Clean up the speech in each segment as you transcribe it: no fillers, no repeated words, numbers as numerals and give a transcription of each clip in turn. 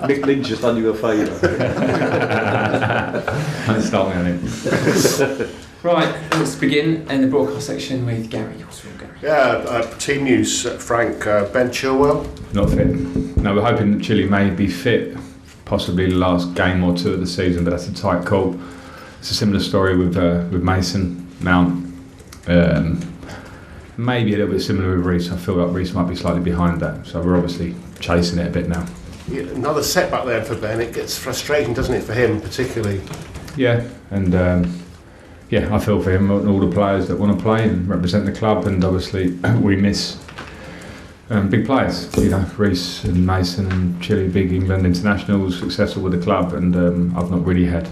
Nick's just done you a favour. Don't start me on it. Right, let's begin in the broadcast section with Gary. What's wrong, Gary? Yeah, team news, Frank. Ben Chilwell. Not fit. No, we're hoping that Chile may be fit, possibly the last game or two of the season, but that's a tight call. It's a similar story with Mason Mount. Maybe a little bit similar with Reece. I feel like Reece might be slightly behind that, so we're obviously chasing it a bit now. Yeah, another setback there for Ben. It gets frustrating, doesn't it, for him particularly? Yeah, and I feel for him and all the players that want to play and represent the club, and obviously we miss big players. You know, Reece and Mason and Chile, big England internationals, successful with the club, and I've not really had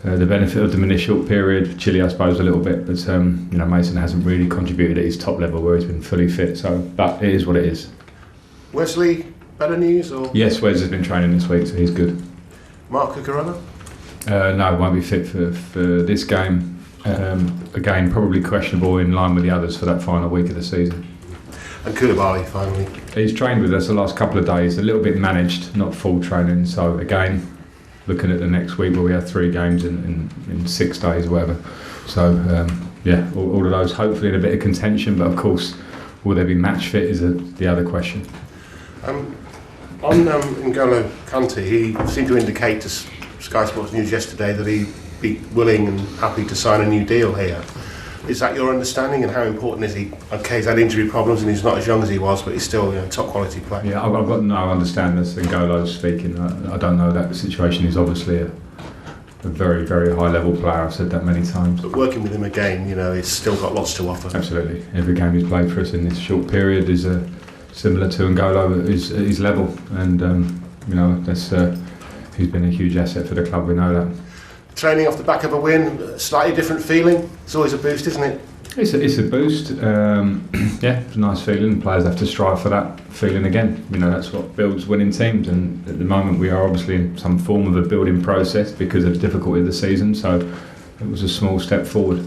the benefit of them in this short period. Chile, I suppose, a little bit, but Mason hasn't really contributed at his top level where he's been fully fit. So, but it is what it is. Wesley, better news? Or? Yes, Wes has been training this week, so he's good. Mark Cucurella? No, won't be fit for this game. Again, probably questionable in line with the others for that final week of the season. And Koulibaly, finally. He's trained with us the last couple of days, a little bit managed, not full training. So again, looking at the next week where we have 3 games in 6 days or whatever. So all of those hopefully in a bit of contention, but of course will they be match fit is the other question. On Ngolo Kante, he seemed to indicate to Sky Sports News yesterday that he'd be willing and happy to sign a new deal here. Is that your understanding, and how important is he? Okay, he's had injury problems and he's not as young as he was, but he's still a top quality player. Yeah, I've got no understanding as Ngolo's speaking. I don't know that situation. He's obviously a very, very high level player. I've said that many times. But working with him again, he's still got lots to offer. Absolutely. Every game he's played for us in this short period is similar to Ngolo at his level, and he's been a huge asset for the club. We know that. Training off the back of a win, slightly different feeling. It's always a boost, isn't it? It's a boost. It's a nice feeling. Players have to strive for that feeling again. That's what builds winning teams. And at the moment, we are obviously in some form of a building process because of the difficulty of the season. So it was a small step forward.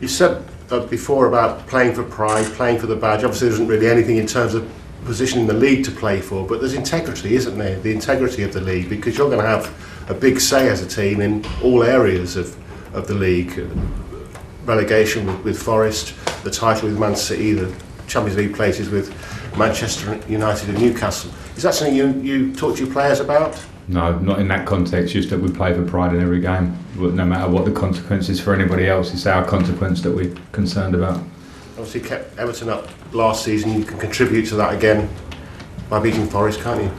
You said before about playing for pride, playing for the badge. Obviously, there isn't really anything in terms of position in the league to play for, but there's integrity, isn't there? The integrity of the league, because you're going to have a big say as a team in all areas of the league. Relegation with Forest, the title with Man City, the Champions League places with Manchester United and Newcastle. Is that something you talk to your players about? No, not in that context, just that we play for pride in every game. No matter what the consequences for anybody else, it's our consequence that we're concerned about. Obviously kept Everton up last season. You can contribute to that again by beating Forest, can't you?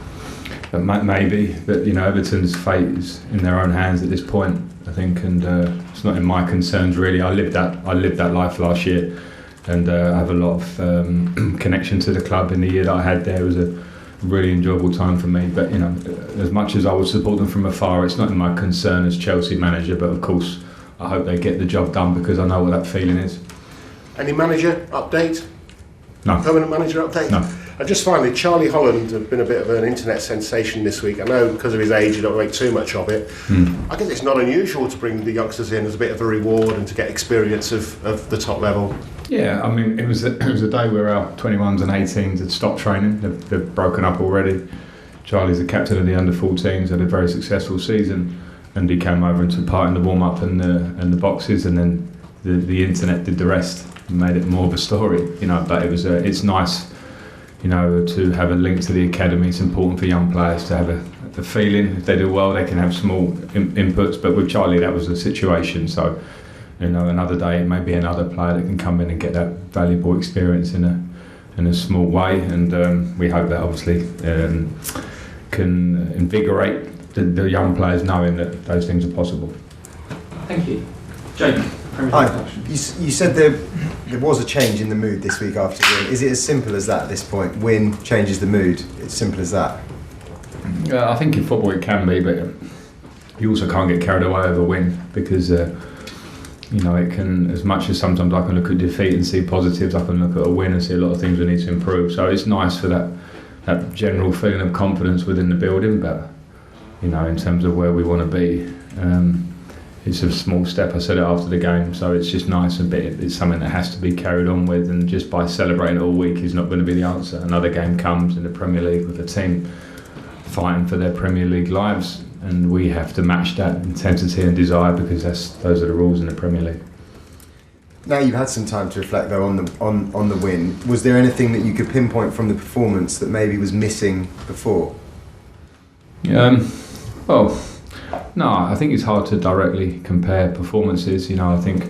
Maybe, but Everton's fate is in their own hands at this point, I think, and it's not in my concerns really. I lived that life last year, and I have a lot of connection to the club. In the year that I had there, it was a really enjoyable time for me. But as much as I would support them from afar, it's not in my concern as Chelsea manager. But of course, I hope they get the job done because I know what that feeling is. Any manager update? No. Permanent manager update? No. And just finally, Charlie Holland has been a bit of an internet sensation this week. I know because of his age you don't make too much of it. I guess it's not unusual to bring the youngsters in as a bit of a reward and to get experience of the top level. Yeah, I mean, it was a day where our 21s and 18s had stopped training. They've broken up already. Charlie's the captain of the under-14s, had a very successful season, and he came over and took part in the warm-up and the boxes, and then the internet did the rest and made it more of a story. But it's nice. To have a link to the academy. It's important for young players to have a feeling. If they do well, they can have small inputs. But with Charlie, that was the situation. So, another day, it may be another player that can come in and get that valuable experience in a small way. And we hope that obviously can invigorate the young players, knowing that those things are possible. Thank you, Jake. Hi. You said there was a change in the mood this week after the win. Is it as simple as that at this point? Win changes the mood. It's simple as that. I think in football it can be, but you also can't get carried away over win because it can. As much as sometimes I can look at defeat and see positives, I can look at a win and see a lot of things we need to improve. So it's nice for that general feeling of confidence within the building, but in terms of where we want to be. It's a small step. I said it after the game, so it's just nice and it's something that has to be carried on with, and just by celebrating it all week is not going to be the answer. Another game comes in the Premier League with a team fighting for their Premier League lives, and we have to match that intensity and desire because those are the rules in the Premier League. Now you've had some time to reflect though on the win. Was there anything that you could pinpoint from the performance that maybe was missing before? Well, no, I think it's hard to directly compare performances. You know, I think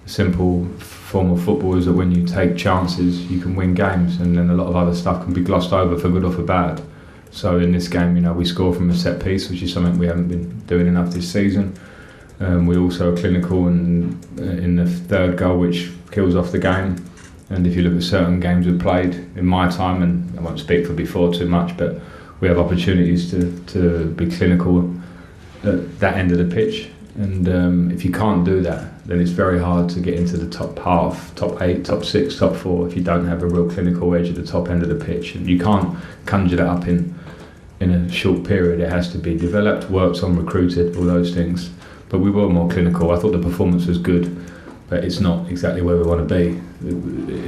a simple form of football is that when you take chances, you can win games, and then a lot of other stuff can be glossed over for good or for bad. So in this game, you know, we score from a set piece, which is something we haven't been doing enough this season. We also are clinical in the third goal, which kills off the game. And if you look at certain games we've played in my time, and I won't speak for before too much, but we have opportunities to be clinical at that end of the pitch. And if you can't do that, then it's very hard to get into the top half, top 8, top 6, top 4 if you don't have a real clinical edge at the top end of the pitch. And you can't conjure that up in a short period. It has to be developed, worked on, recruited, all those things. But we were more clinical. I thought the performance was good, but it's not exactly where we want to be.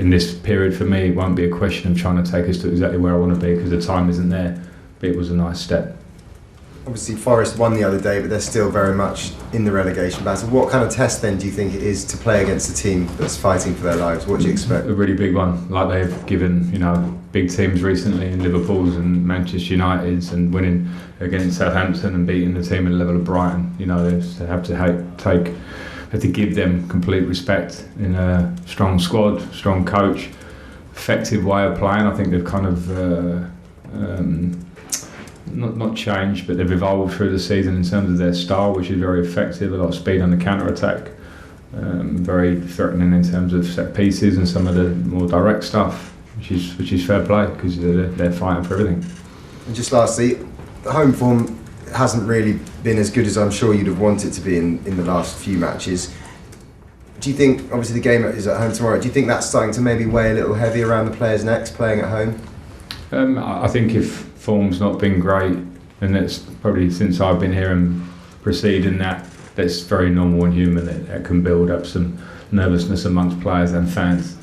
In this period, for me, it won't be a question of trying to take us to exactly where I want to be because the time isn't there. But it was a nice step. Obviously Forest won the other day, but they're still very much in the relegation battle. What kind of test then do you think it is to play against a team that's fighting for their lives? What do you expect? A really big one, like they've given, you know, big teams recently in Liverpool's and Manchester United's, and winning against Southampton and beating the team at the level of Brighton. You know, they have to give them complete respect in a strong squad, strong coach, effective way of playing. I think they've kind of not changed, but they've evolved through the season in terms of their style, which is very effective. A lot of speed on the counter-attack, very threatening in terms of set pieces and some of the more direct stuff, which is fair play because they're fighting for everything. And just lastly, home form hasn't really been as good as I'm sure you'd have wanted to be in the last few matches. Do you think, obviously the game is at home tomorrow, do you think that's starting to maybe weigh a little heavy around the players' necks playing at home? I think if form's not been great, and that's probably since I've been here and preceding that's very normal and human. That can build up some nervousness amongst players and fans.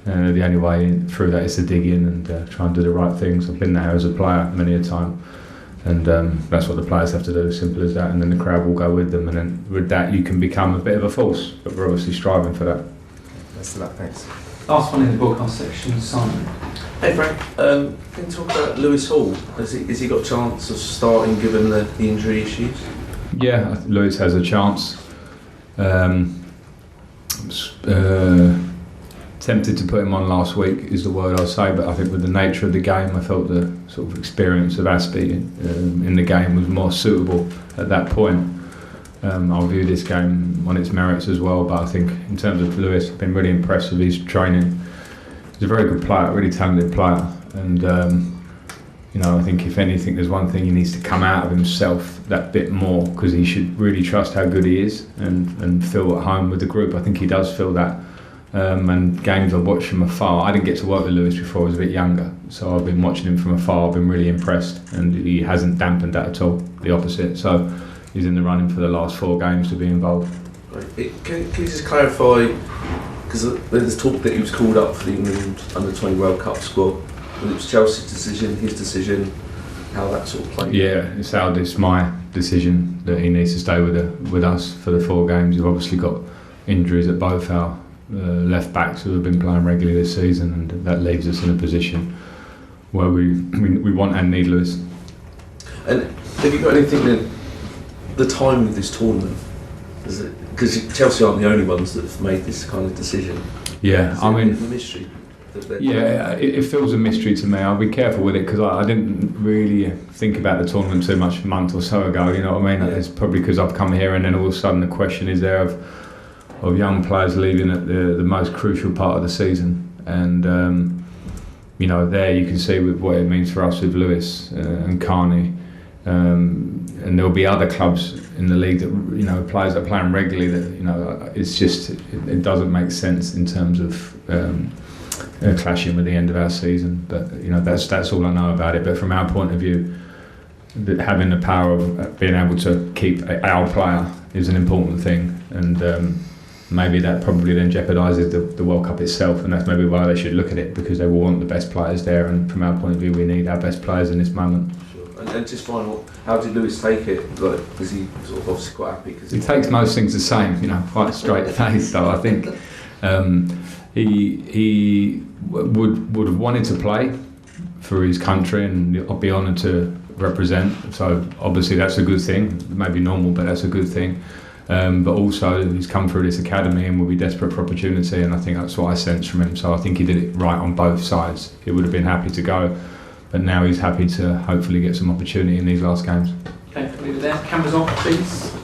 The only way through that is to dig in and try and do the right things. I've been there as a player many a time, and that's what the players have to do, as simple as that, and then the crowd will go with them, and then with that you can become a bit of a force, but we're obviously striving for that. Best of luck, thanks. Last one in the broadcast section, Simon. Hey Frank, can you talk about Lewis Hall? Has he got a chance of starting given the injury issues? Yeah, I think Lewis has a chance. Tempted to put him on last week is the word I'll say, but I think with the nature of the game, I felt the sort of experience of Aspie in the game was more suitable at that point. I'll view this game on its merits as well, but I think in terms of Lewis, I've been really impressed with his training. He's a very good player, really talented player, and you know, I think if anything, there's one thing he needs to come out of himself that bit more, because he should really trust how good he is and feel at home with the group. I think he does feel that. And games I watched from afar. I didn't get to work with Lewis before I was a bit younger, so I've been watching him from afar. I've been really impressed, and he hasn't dampened that at all. The opposite. So he's in the running for the last 4 games to be involved. Can you just clarify? Because there's talk that he was called up for the England Under-20 World Cup squad. It was Chelsea's decision, his decision, how that sort of played. Yeah, it's my decision that he needs to stay with us for the 4 games. We've obviously got injuries at both our left backs who have been playing regularly this season, and that leaves us in a position where we want and need Lewis. And have you got anything that the timing of this tournament? Because Chelsea aren't the only ones that have made this kind of decision. Yeah, I mean, a mystery. Yeah, it feels a mystery to me. I'll be careful with it because I didn't really think about the tournament too much a month or so ago. You know what I mean? Yeah. It's probably because I've come here and then all of a sudden the question is there of young players leaving at the most crucial part of the season, and you know, there you can see with what it means for us with Lewis and Kante, and there'll be other clubs in the league that, you know, players that are playing regularly that, you know, it's just it doesn't make sense in terms of clashing with the end of our season. But you know, that's all I know about it. But from our point of view, having the power of being able to keep our player is an important thing, and maybe that probably then jeopardises the World Cup itself, and that's maybe why they should look at it, because they will want the best players there, and from our point of view we need our best players in this moment. Sure. And just final, how did Lewis take it? Like, was he sort of obviously quite happy? Cause he takes most things the same, quite straight face. So I think he would have wanted to play for his country, and I'll be honoured to represent. So obviously that's a good thing. Maybe normal, but that's a good thing. But also he's come through this academy and will be desperate for opportunity, and I think that's what I sense from him. So I think he did it right on both sides. He would have been happy to go, but now he's happy to hopefully get some opportunity in these last games. Okay, leave it there. Cameras off, please.